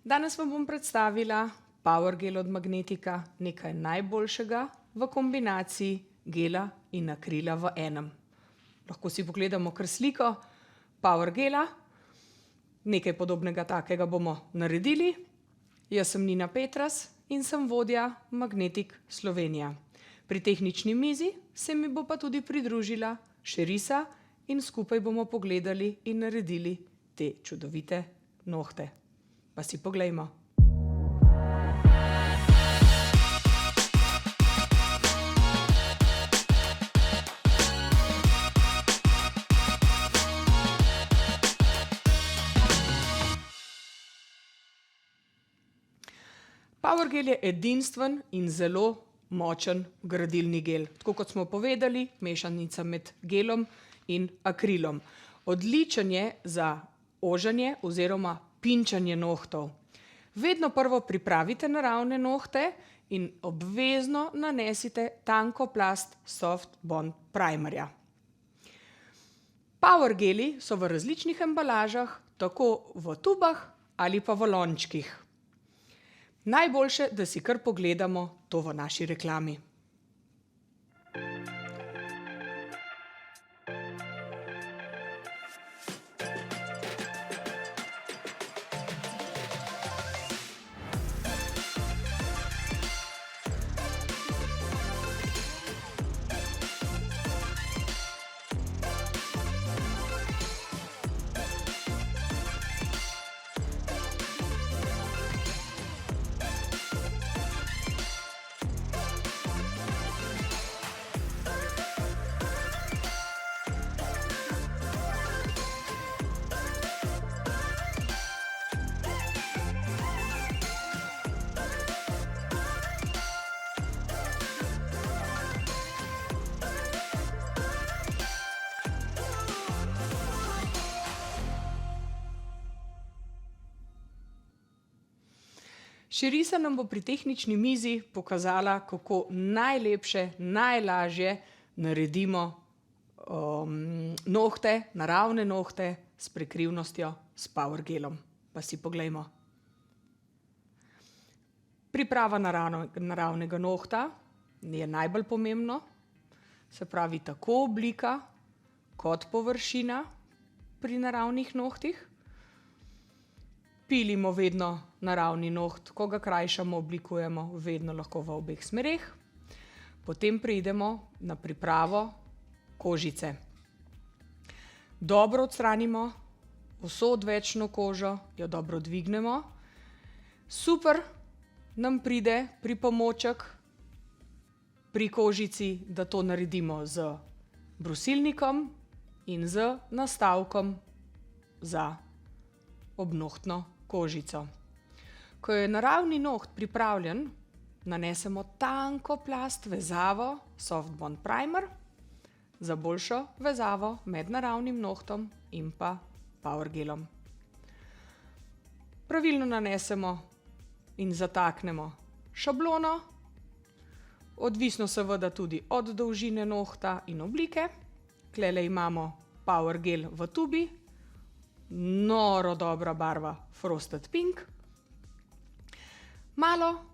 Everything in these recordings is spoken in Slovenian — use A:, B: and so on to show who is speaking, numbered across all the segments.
A: Danes vam bom predstavila Power Gel od Magnetika, nekaj najboljšega v kombinaciji gela in akrila v enem. Lahko si pogledamo kar sliko Power Gela. Nekaj podobnega takega bomo naredili. Jaz sem Nina Petras in sem vodja Magnetik Slovenija. Pri tehnični mizi se mi bo pa tudi pridružila še Risa in skupaj bomo pogledali in naredili te čudovite nohte. Pa si poglejmo. Power Gel je edinstven in zelo močen gradilni gel. Tako kot smo povedali, mešanica med gelom in akrilom. Odličen je za ožanje oziroma pinčanje nohtov. Vedno prvo pripravite naravne nohte in obvezno nanesite tanko plast Soft Bond Primerja. Power Geli so v različnih embalažah, tako v tubah ali pa v lončkih. Najboljše, da si kar pogledamo to v naši reklami. Še Risa nam bo pri tehnični mizi pokazala, kako najlepše, najlažje naredimo nohte, naravne nohte s prekrivnostjo s Power Gelom. Pa si poglejmo. Priprava naravnega nohta je najbolj pomembno, se pravi tako oblika kot površina pri naravnih nohtih. Pilimo vedno naravni noht, ko ga krajšamo, oblikujemo vedno lahko v obeh smereh. Potem preidemo na pripravo kožice. Dobro odstranimo vso odvečno kožo, jo dobro dvignemo. Super nam pride pripomoček pri kožici, da to naredimo z brusilnikom in z nastavkom za obnohtno kožico. Ko je naravni noht pripravljen, nanesemo tanko plast vezavo Soft Bond Primer za boljšo vezavo med naravnim nohtom in pa Power Gelom. Pravilno nanesemo in zataknemo šablono, odvisno seveda tudi od dolžine nohta in oblike. Tlele imamo Power Gel v tubi, noro dobra barva Frosted Pink. Malo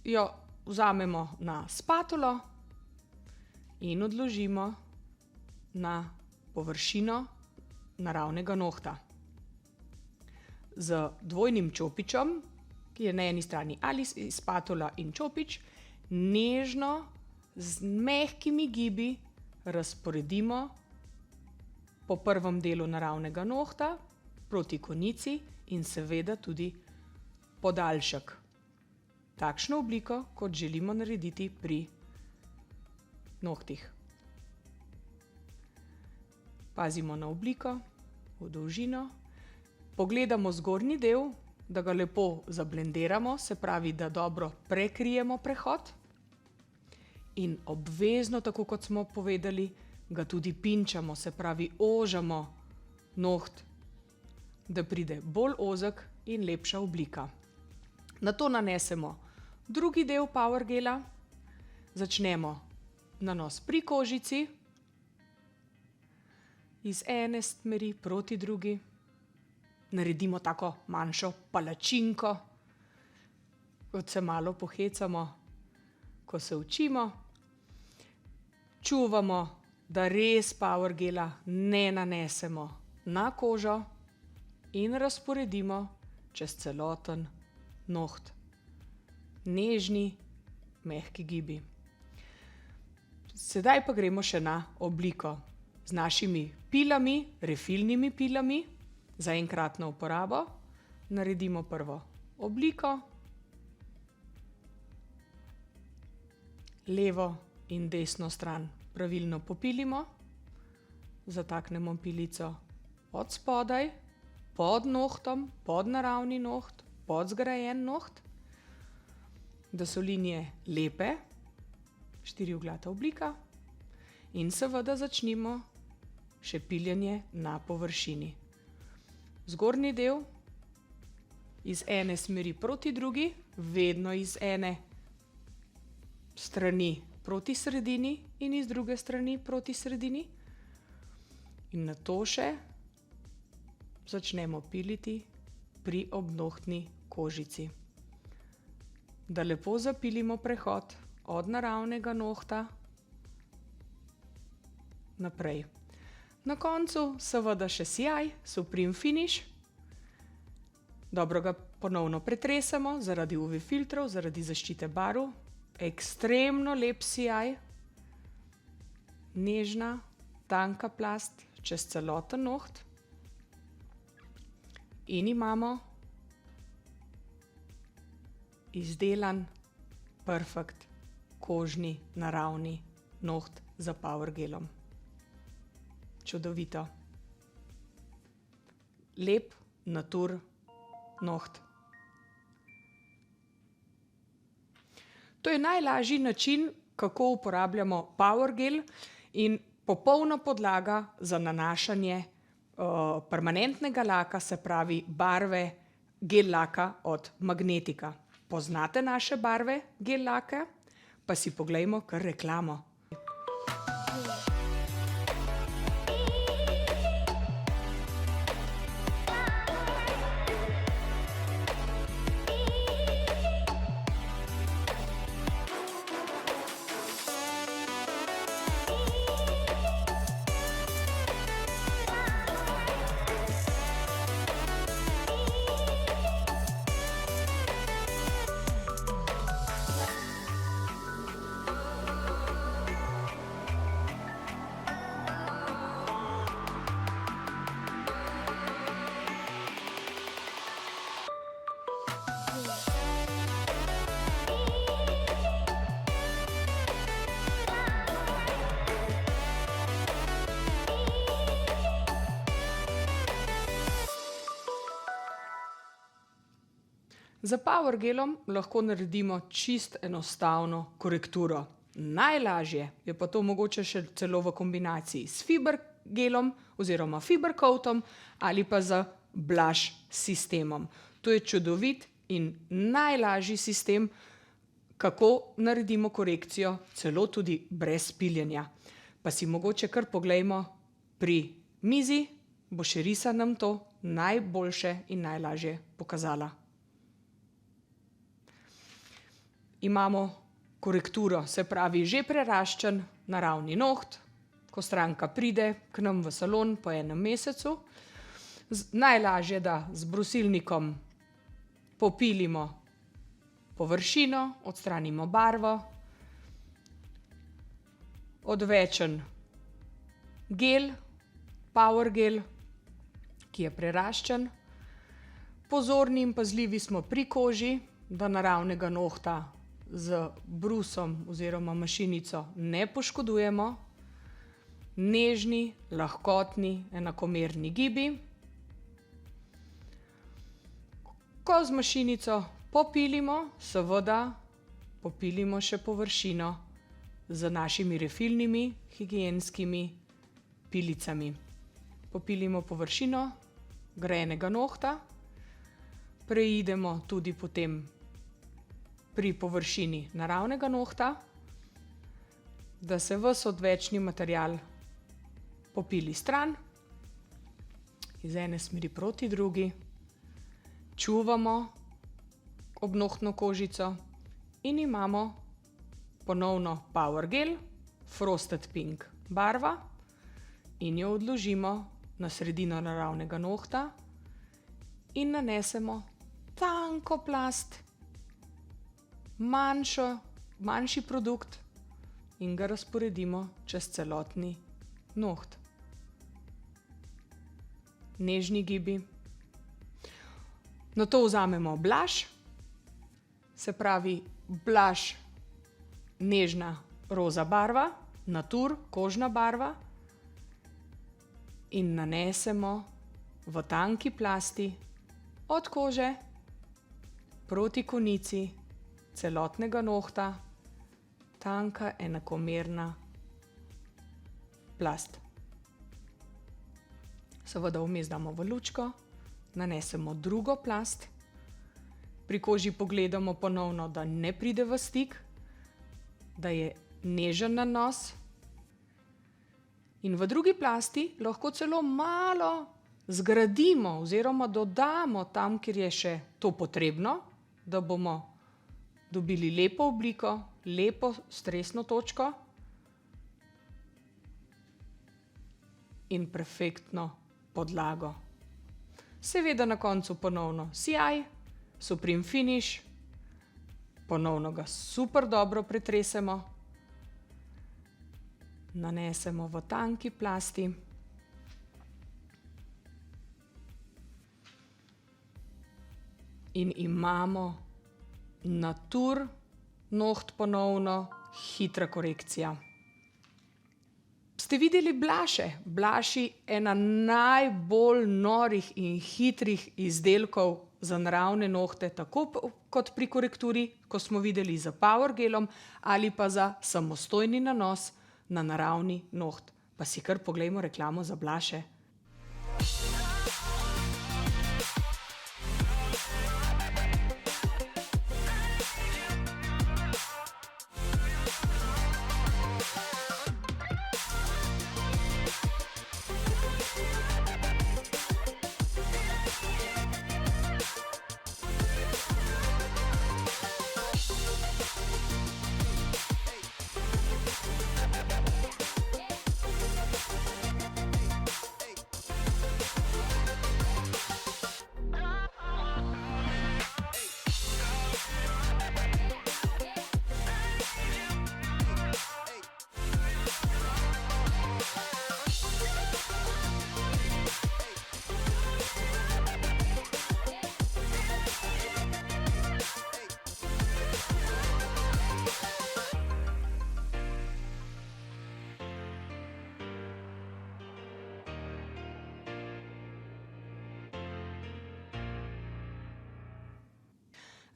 A: jo vzamemo na spatulo in odložimo na površino naravnega nohta. Z dvojnim čopičem, ki je na eni strani ali spatula in čopič, nežno z mehkimi gibi razporedimo po prvem delu naravnega nohta proti konici in seveda tudi podaljšek. Takšno obliko, kot želimo narediti pri nohtih. Pazimo na obliko, v dolžino. Pogledamo zgornji del, da ga lepo zablendiramo, se pravi, da dobro prekrijemo prehod. In obvezno, tako kot smo povedali, ga tudi pinčamo, se pravi, ožamo noht, da pride bolj ozek in lepša oblika. Nato nanesemo drugi del Power Gela, začnemo nanos pri kožici, iz ene smeri proti drugi, naredimo tako manjšo palačinko, kot se malo pohecamo, ko se učimo. Čuvamo, da res power gela ne nanesemo na kožo in razporedimo čez celoten noht. Nežni, mehki gibi. Sedaj pa gremo še na obliko. Z našimi pilami, refilnimi pilami, za enkratno uporabo, naredimo prvo obliko. Levo in desno stran pravilno popilimo. Zataknemo pilico od spodaj, pod nohtom, pod naravni noht, pod zgrajen noht, da so linije lepe, štiriuglata oblika, in seveda začnimo še piljenje na površini. Zgornji del iz ene smeri proti drugi, vedno iz ene strani proti sredini in iz druge strani proti sredini. In nato še začnemo piliti pri obnohtni kožici. Da lepo zapilimo prehod od naravnega nohta naprej. Na koncu seveda še sijaj, supreme finish. Dobro ga ponovno pretresemo zaradi UV filtrov, zaradi zaščite barv. Ekstremno lep sijaj, nežna, tanka plast čez celoten noht. In imamo izdelan, perfekt, kožni, naravni noht za power gelom. Čudovito. Lep, natur noht. To je najlažji način, kako uporabljamo power gel in popolna podlaga za nanašanje permanentnega laka, se pravi barve gel laka od Magnetika. Poznate naše barve gel laka? Pa si poglejmo kar reklamo. Za power gelom lahko naredimo čist enostavno korekturo. Najlažje je pa to mogoče še celo v kombinaciji s fiber gelom oziroma fiber coatom ali pa z blush sistemom. To je čudovit in najlažji sistem, kako naredimo korekcijo celo tudi brez piljenja. Pa si mogoče kar poglejmo pri mizi, bo še risa nam to najboljše in najlažje pokazala. Imamo korekturo, se pravi že preraščen naravni noht, ko stranka pride k nam v salon po enem mesecu. Najlažje, da z brusilnikom popilimo površino, odstranimo barvo, odvečen gel, power gel, ki je preraščen. Pozorni in pazljivi smo pri koži, da naravnega nohta z brusom oziroma mašinico ne poškodujemo. Nežni, lahkotni, enakomerni gibi. Ko z mašinico popilimo, seveda popilimo še površino z našimi refilnimi higienskimi pilicami. Popilimo površino grajenega nohta, preidemo tudi potem pri površini naravnega nohta, da se ves odvečni material popili stran, iz ene smeri proti drugi, čuvamo obnohtno kožico in imamo ponovno Power Gel, Frosted Pink barva in jo odložimo na sredino naravnega nohta in nanesemo tanko plast, manjši produkt in ga razporedimo čez celotni noht. Nežni gibi. Nato vzamemo blush, se pravi blush nežna roza barva, Natur kožna barva in nanesemo v tanki plasti od kože proti konici celotnega nohta, tanka enakomerna plast. Seveda vmes damo v lučko, nanesemo drugo plast, pri koži pogledamo ponovno, da ne pride v stik, da je nežen nanos in v drugi plasti lahko celo malo zgradimo oziroma dodamo tam, kjer je še to potrebno, da bomo dobili lepo obliko, lepo stresno točko in perfektno podlago. Seveda na koncu ponovno sijaj, Supreme Finish, ponovno ga super dobro pretresemo, nanesemo v tanki plasti in imamo Natur noht ponovno, hitra korekcija. Ste videli blushe? Blushi ena najbolj norih in hitrih izdelkov za naravne nohte, tako kot pri korekturi, ko smo videli za Power Gelom, ali pa za samostojni nanos na naravni noht. Pa si kar poglejmo reklamo za blushe.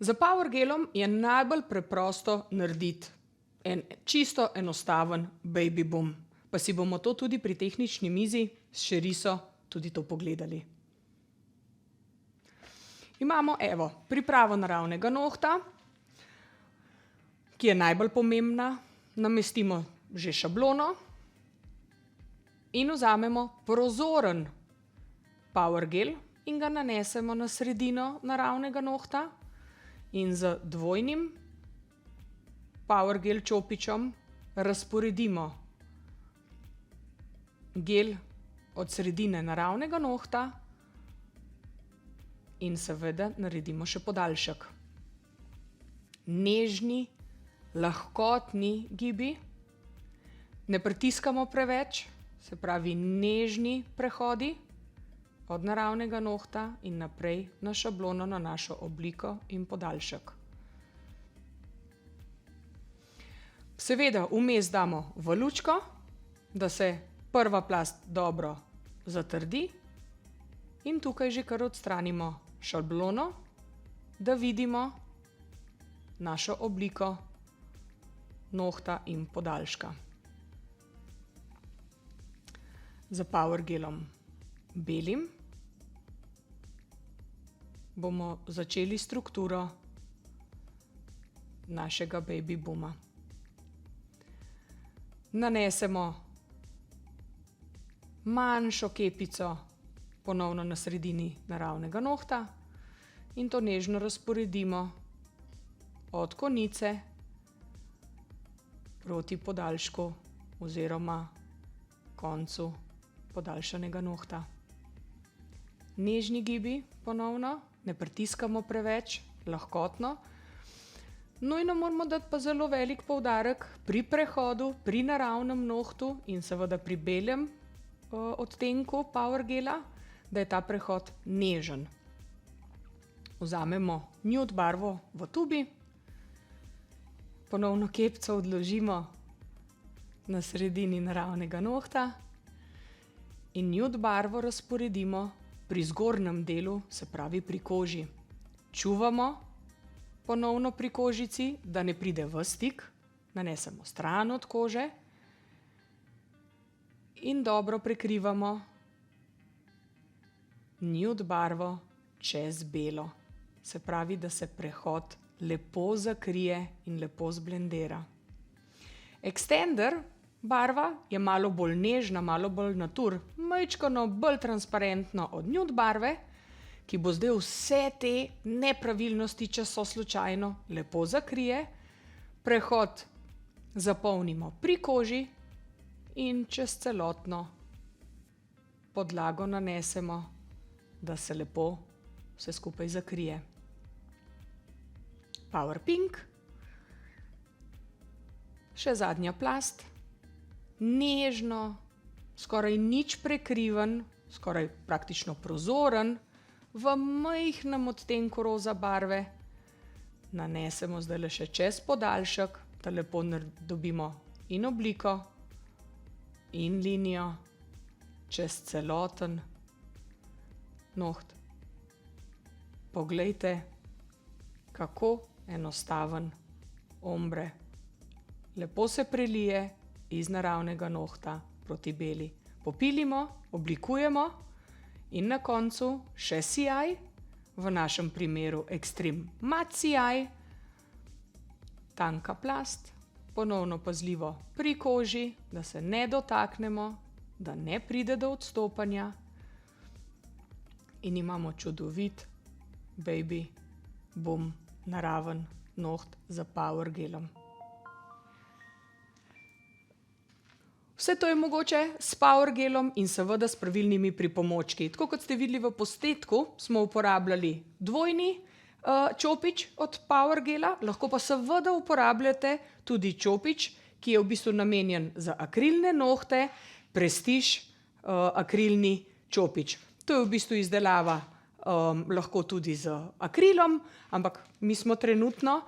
A: Za Power Gelom je najbolj preprosto narediti en čisto enostaven baby boom. Pa si bomo to tudi pri tehnični mizi s Cheriso tudi to pogledali. Imamo pripravo naravnega nohta, ki je najbolj pomembna. Namestimo že šablono in vzamemo prozoren Power Gel in ga nanesemo na sredino naravnega nohta. In z dvojnim Power Gel čopičem razporedimo gel od sredine naravnega nohta in seveda naredimo še podaljšek. Nežni, lahkotni gibi, ne pritiskamo preveč, se pravi nežni prehodi od naravnega nohta in naprej na šablono, na našo obliko in podaljšek. Seveda vmes damo v lučko, da se prva plast dobro zatrdi in tukaj že kar odstranimo šablono, da vidimo našo obliko nohta in podaljška. Za Power Gelom belim bomo začeli strukturo našega baby booma. Nanesemo manjšo kepico ponovno na sredini naravnega nohta in to nežno razporedimo od konice proti podaljšku oziroma koncu podaljšanega nohta. Nežni gibi ponovno, ne pritiskamo preveč, lahkotno. Nujno moramo dati pa zelo velik poudarek pri prehodu, pri naravnem nohtu in seveda pri belem odtenku Power Gela, da je ta prehod nežen. Vzamemo nude barvo v tubi, ponovno kepco odložimo na sredini naravnega nohta in nude barvo razporedimo pri zgornjem delu, se pravi pri koži. Čuvamo ponovno pri kožici, da ne pride v stik, nanesemo stran od kože in dobro prekrivamo nude barvo čez belo. Se pravi, da se prehod lepo zakrije in lepo zblendira. Extender barva je malo bolj nežna, malo bolj natur, majčkano bolj transparentno od nude barve, ki bo zdaj vse te nepravilnosti, če so slučajno, lepo zakrije. Prehod zapolnimo pri koži in čez celotno podlago nanesemo, da se lepo vse skupaj zakrije. Power Pink. Še zadnja plast. Nežno, skoraj nič prekriven, skoraj praktično prozoren, v majhnem odtenku roza barve. Nanesemo zdaj še čez podaljšek, da lepo dobimo in obliko in linijo čez celoten noht. Poglejte, kako enostaven ombre. Lepo se prelije iz naravnega nohta proti beli. Popilimo, oblikujemo in na koncu še sijaj, v našem primeru Extreme Matte sijaj, tanka plast, ponovno pazljivo pri koži, da se ne dotaknemo, da ne pride do odstopanja in imamo čudovit baby boom naraven noht za Power Gelom. Vse to je mogoče s Power Gelom in seveda s pravilnimi pripomočki. Tako kot ste videli v posnetku, smo uporabljali dvojni čopič od Power Gela, lahko pa seveda uporabljate tudi čopič, ki je v bistvu namenjen za akrilne nohte, Prestige akrilni čopič. To je v bistvu izdelava lahko tudi z akrilom, ampak mi smo trenutno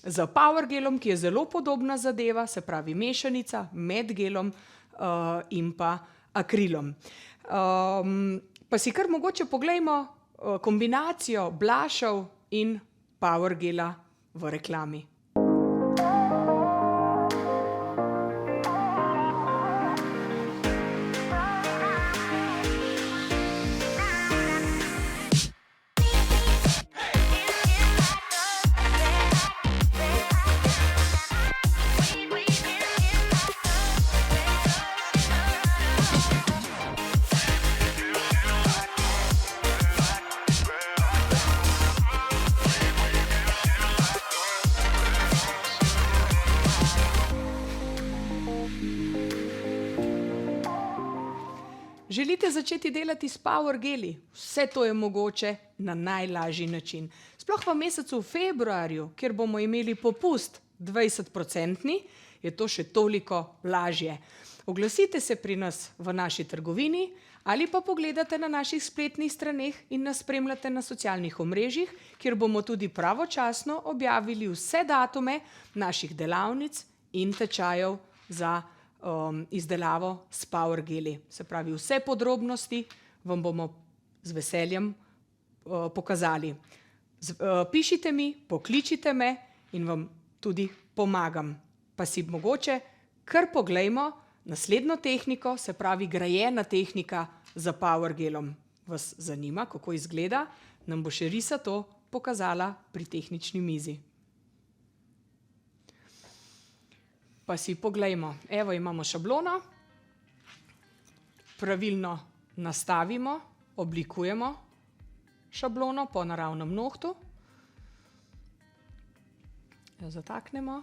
A: z Power Gelom, ki je zelo podobna zadeva, se pravi mešanica med gelom in pa akrilom. Pa si kar mogoče poglejmo kombinacijo blushov in Power Gela v reklami. Želite začeti delati s Power Geli? Vse to je mogoče na najlažji način. Sploh v mesecu februarju, kjer bomo imeli popust 20%, je to še toliko lažje. Oglasite se pri nas v naši trgovini ali pa pogledate na naših spletnih straneh in nas spremljate na socialnih omrežjih, kjer bomo tudi pravočasno objavili vse datume naših delavnic in tečajev za izdelavo s Power Geli. Se pravi, vse podrobnosti vam bomo z veseljem pokazali. Pišite mi, pokličite me in vam tudi pomagam. Pa si mogoče kar poglejmo naslednjo tehniko, se pravi grajena tehnika za Power Gelom. Vas zanima, kako izgleda? Nam bo še Risa to pokazala pri tehnični mizi. Pa si poglejmo. Evo imamo šablono, pravilno nastavimo, oblikujemo šablono po naravnem nohtu. Jo zataknemo.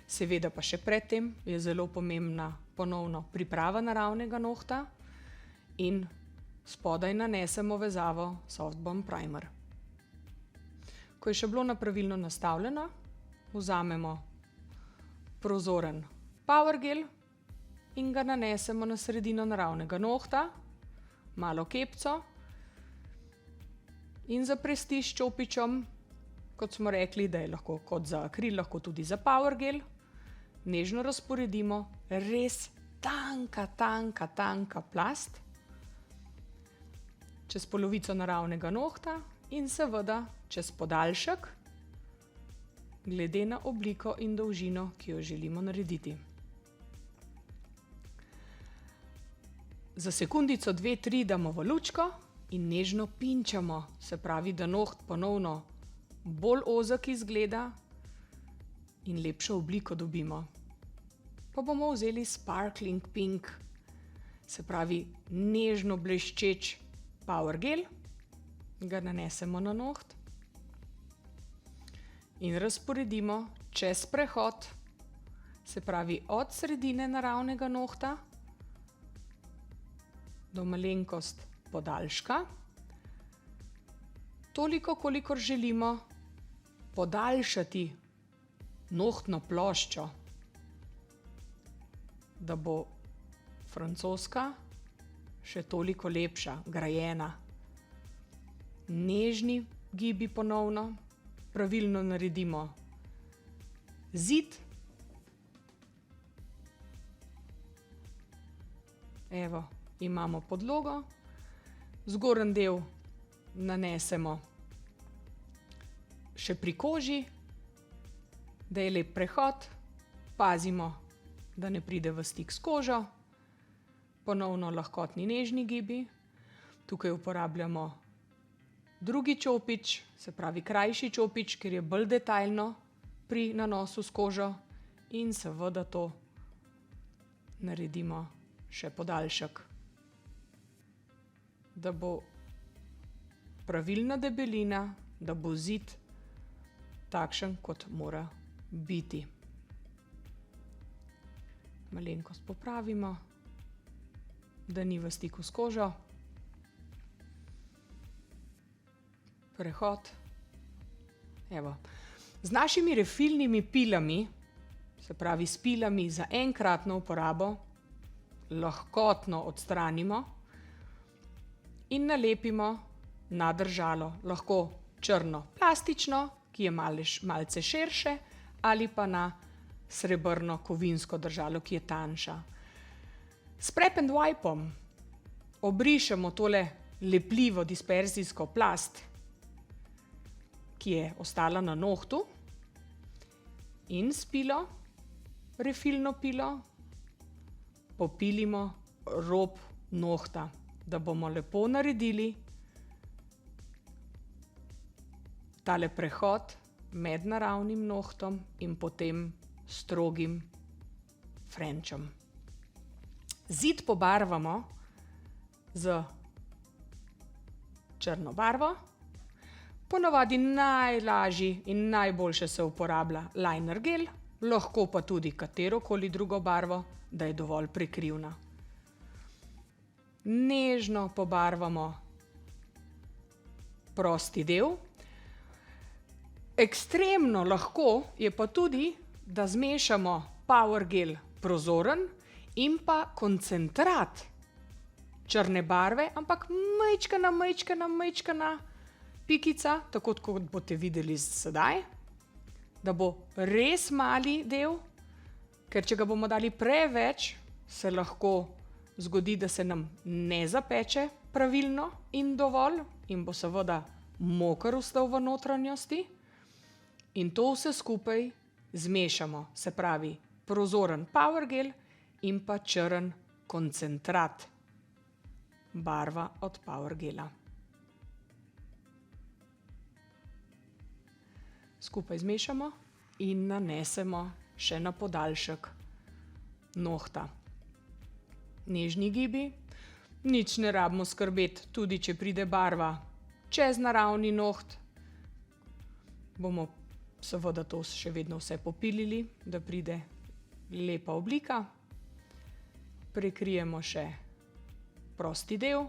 A: Seveda pa še predtem je zelo pomembna ponovno priprava naravnega nohta in spodaj nanesemo vezavo Soft Bond Primer. Ko je šablona pravilno nastavljena, vzamemo prozoren Power Gel in ga nanesemo na sredino naravnega nohta, malo kepco in za prestiž s čopičem, kot smo rekli, da je lahko kot za akril, lahko tudi za Power Gel, nežno razporedimo res tanka plast čez polovico naravnega nohta in seveda čez podaljšek, glede na obliko in dolžino, ki jo želimo narediti. Za sekundico, 2, 3 damo v lučko in nežno pinčamo, se pravi, da noht ponovno bolj ozek izgleda in lepšo obliko dobimo. Pa bomo vzeli Sparkling Pink, se pravi nežno bleščeč Power Gel, ga nanesemo na noht in razporedimo čez prehod, se pravi od sredine naravnega nohta do malenkost podaljška, toliko, kolikor želimo podaljšati nohtno ploščo, da bo francoska še toliko lepša, grajena. Nežni gibi ponovno, pravilno naredimo zid. Evo, imamo podlogo, zgornji del nanesemo še pri koži, da je lep prehod, pazimo, da ne pride v stik s kožo, ponovno lahkotni nežni gibi, tukaj uporabljamo drugi čopič, se pravi krajši čopič, ker je bolj detajlno pri nanosu s kožo in seveda to naredimo še podaljšek, da bo pravilna debelina, da bo zid takšen, kot mora biti. Malenkost popravimo, da ni v stiku s kožo. Prehod. Evo. Z našimi refilnimi pilami, se pravi s pilami za enkratno uporabo, lahkotno odstranimo in nalepimo na držalo. Lahko črno plastično, ki je malce širše, ali pa na srebrno kovinsko držalo, ki je tanjša. S prep and wipeom obrišemo tole lepljivo disperzijsko plast, ki je ostala na nohtu, in s pilo, refilno pilo, popilimo rob nohta, da bomo lepo naredili tale prehod med naravnim nohtom in potem strogim frenčem. Zid pobarvamo z črno barvo. Ponavadi najlažji in najboljše se uporablja liner gel, lahko pa tudi katerokoli drugo barvo, da je dovolj prekrivna. Nežno pobarvamo prosti del. Ekstremno lahko je pa tudi, da zmešamo Power Gel prozoren in pa koncentrat črne barve, ampak majčkena pikica, tako kot boste videli sedaj, da bo res mali del, ker če ga bomo dali preveč, se lahko zgodi, da se nam ne zapeče pravilno in dovolj in bo seveda moker ostal v notranjosti. In to vse skupaj zmešamo, se pravi prozoren Power Gel in pa črn koncentrat, barva od Power Gela. Skupaj zmešamo in nanesemo še na podaljšek nohta. Nežni gibi, nič ne rabimo skrbeti, tudi če pride barva čez naravni noht, bomo seveda to še vedno vse popilili, da pride lepa oblika. Prekrijemo še prosti del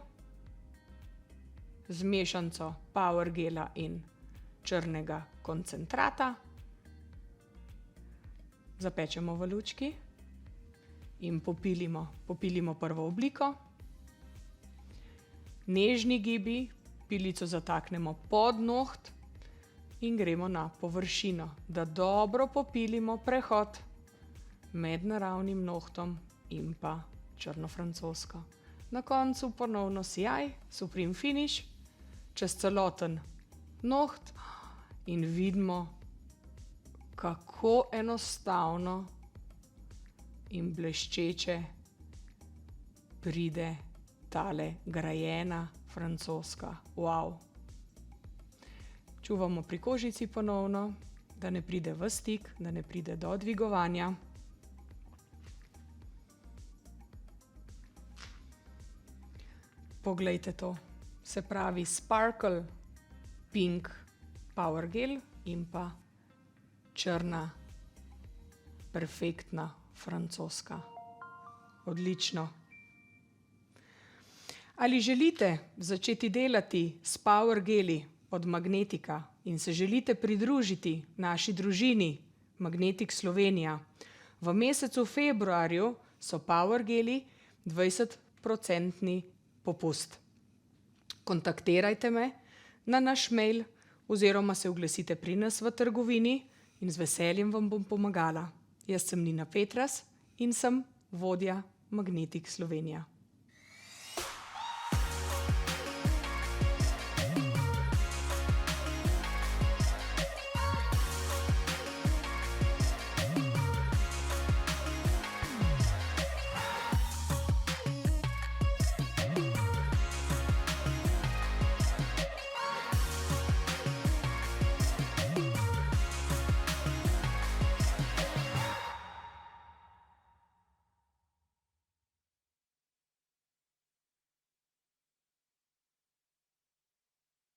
A: z mešanico Power Gela in črnega koncentrata. Zapečemo v lučki in popilimo prvo obliko. Nežni gibi, pilico zataknemo pod noht in gremo na površino, da dobro popilimo prehod med naravnim nohtom in pa črno francosko. Na koncu ponovno sijaj, Supreme Finish, čez celoten noht in vidimo, kako enostavno in bleščeče pride tale grajena francoska. Wow! Čuvamo pri kožici ponovno, da ne pride v stik, da ne pride do dvigovanja. Poglejte to, se pravi Sparkle Pink Power Gel in pa črna, perfektna francoska. Odlično. Ali želite začeti delati s Power Geli od Magnetika in se želite pridružiti naši družini Magnetik Slovenija? V mesecu februarju so Power Geli 20% popust. Kontaktirajte me na naš mail oziroma se oglasite pri nas v trgovini in z veseljem vam bom pomagala. Jaz sem Nina Petras in sem vodja Magnetik Slovenija.